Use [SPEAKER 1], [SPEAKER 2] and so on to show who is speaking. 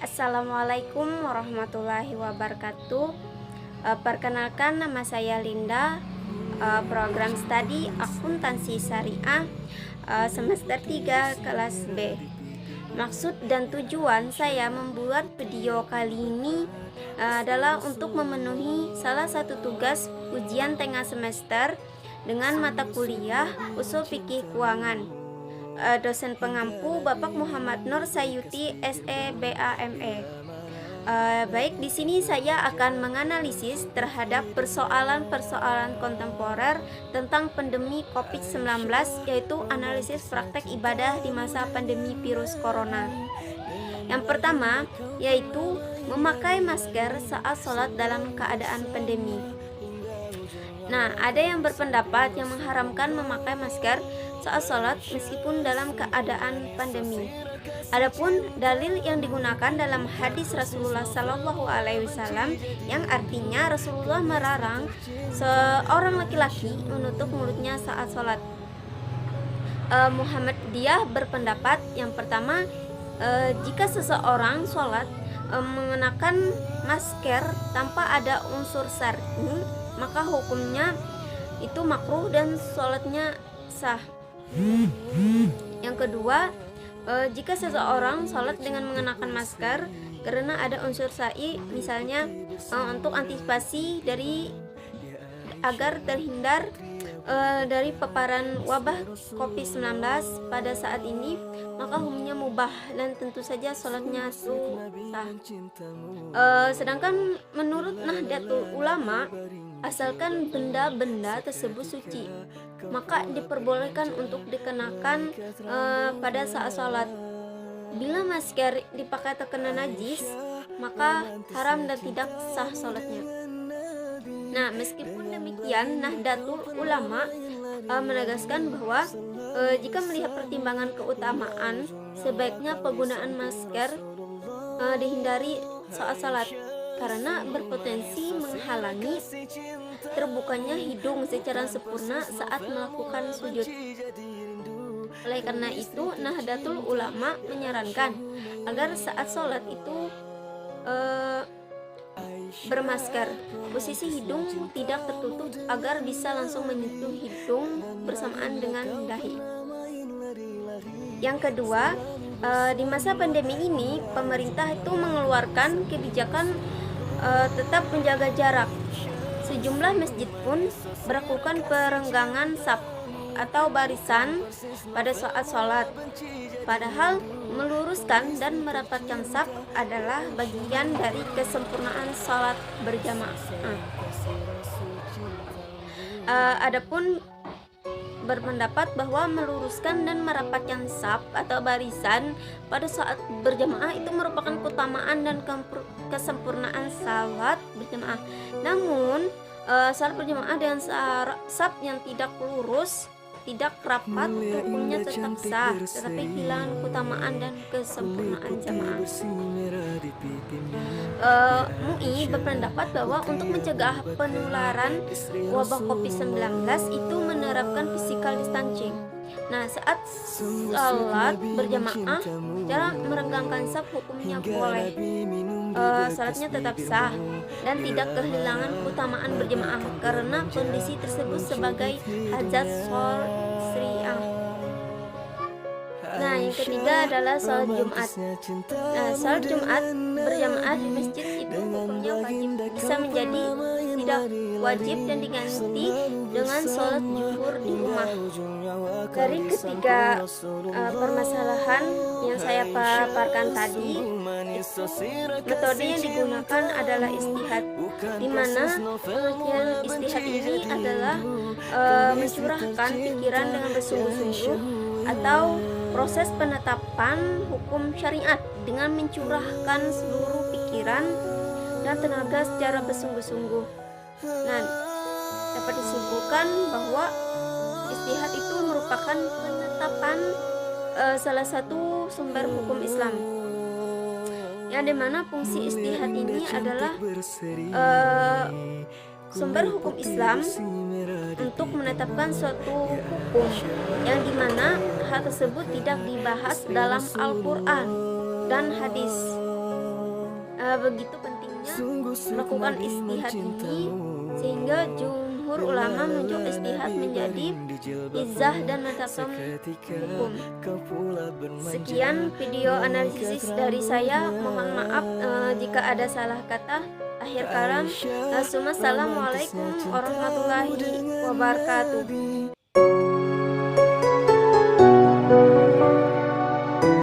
[SPEAKER 1] Assalamualaikum warahmatullahi wabarakatuh. Perkenalkan, nama saya Linda, program studi akuntansi syariah, semester 3 kelas B. Maksud dan tujuan saya membuat video kali ini adalah untuk memenuhi salah satu tugas ujian tengah semester dengan mata kuliah Ushul Fikih Keuangan. Dosen pengampu Bapak Muhammad Nur Sayuti SEBAME. Baik, di sini saya akan menganalisis terhadap persoalan-persoalan kontemporer tentang pandemi COVID-19, yaitu analisis praktek ibadah di masa pandemi virus corona. Yang pertama yaitu memakai masker saat sholat dalam keadaan pandemi. Nah, ada yang berpendapat yang mengharamkan memakai masker saat sholat meskipun dalam keadaan pandemi. Adapun dalil yang digunakan dalam hadis Rasulullah Shallallahu Alaihi Wasallam yang artinya Rasulullah melarang seorang laki-laki menutup mulutnya saat sholat. Muhammadiyah berpendapat yang pertama, jika seseorang sholat mengenakan masker tanpa ada unsur syar'i, maka hukumnya itu makruh dan sholatnya sah. Yang kedua, jika seseorang sholat dengan mengenakan masker karena ada unsur syar'i, misalnya untuk antisipasi agar terhindar dari paparan wabah COVID-19 pada saat ini, maka hukumnya mubah dan tentu saja sholatnya sah. Sedangkan menurut Nahdlatul Ulama, asalkan benda-benda tersebut suci, maka diperbolehkan untuk dikenakan pada saat sholat. Bila masker dipakai terkena najis, maka haram dan tidak sah sholatnya. Nah, meskipun demikian, Nahdlatul Ulama menegaskan bahwa jika melihat pertimbangan keutamaan, sebaiknya penggunaan masker dihindari saat sholat karena berpotensi menghalangi terbukanya hidung secara sempurna saat melakukan sujud. Oleh karena itu, Nahdlatul Ulama menyarankan agar saat sholat itu bermasker. Posisi hidung tidak tertutup agar bisa langsung menyentuh hidung bersamaan dengan dahi. Yang kedua, di masa pandemi ini pemerintah itu mengeluarkan kebijakan tetap menjaga jarak. Sejumlah masjid pun melakukan perenggangan saf atau barisan pada saat sholat. Padahal meluruskan dan merapatkan saf adalah bagian dari kesempurnaan sholat berjamaah. Adapun berpendapat bahwa meluruskan dan merapatkan saf atau barisan pada saat berjamaah itu merupakan keutamaan dan kesempurnaan salat berjamaah. Namun salat berjamaah dengan saf yang tidak lurus, tidak rapat, hukumnya tetap sah, tetapi kehilangan keutamaan dan kesempurnaan jamaah. MUI berpendapat bahwa untuk mencegah penularan wabah COVID-19 itu menerapkan physical distancing. Nah, saat salat berjamaah, cara merenggangkan saf hukumnya boleh. Salatnya tetap sah dan tidak kehilangan keutamaan berjamaah karena kondisi tersebut sebagai hajat syariah. Nah, yang ketiga adalah sholat Jumat. Nah, sholat Jumat berjamaah di masjid itu hukumnya wajib, bisa menjadi tidak wajib dan diganti dengan sholat zuhur di rumah. Dari ketiga permasalahan yang saya paparkan tadi, metode yang digunakan adalah istihad, di mana pengertian istihad ini adalah mencurahkan pikiran dengan bersungguh-sungguh atau proses penetapan hukum syariat dengan mencurahkan seluruh pikiran dan tenaga secara bersungguh-sungguh. Nah, dapat disimpulkan bahwa istihad itu merupakan penetapan salah satu sumber hukum Islam, yang dimana fungsi istihad ini adalah sumber hukum Islam untuk menetapkan suatu hukum, yang dimana hal tersebut tidak dibahas dalam Al-Quran dan hadis. begitu pentingnya melakukan istihad ini, sehingga jumhur ulama menunjuk istihad menjadi izah dan matakom hukum. Sekian video analisis dari saya. Mohon maaf jika ada salah kata. Akhir kalam, Assalamualaikum warahmatullahi wabarakatuh.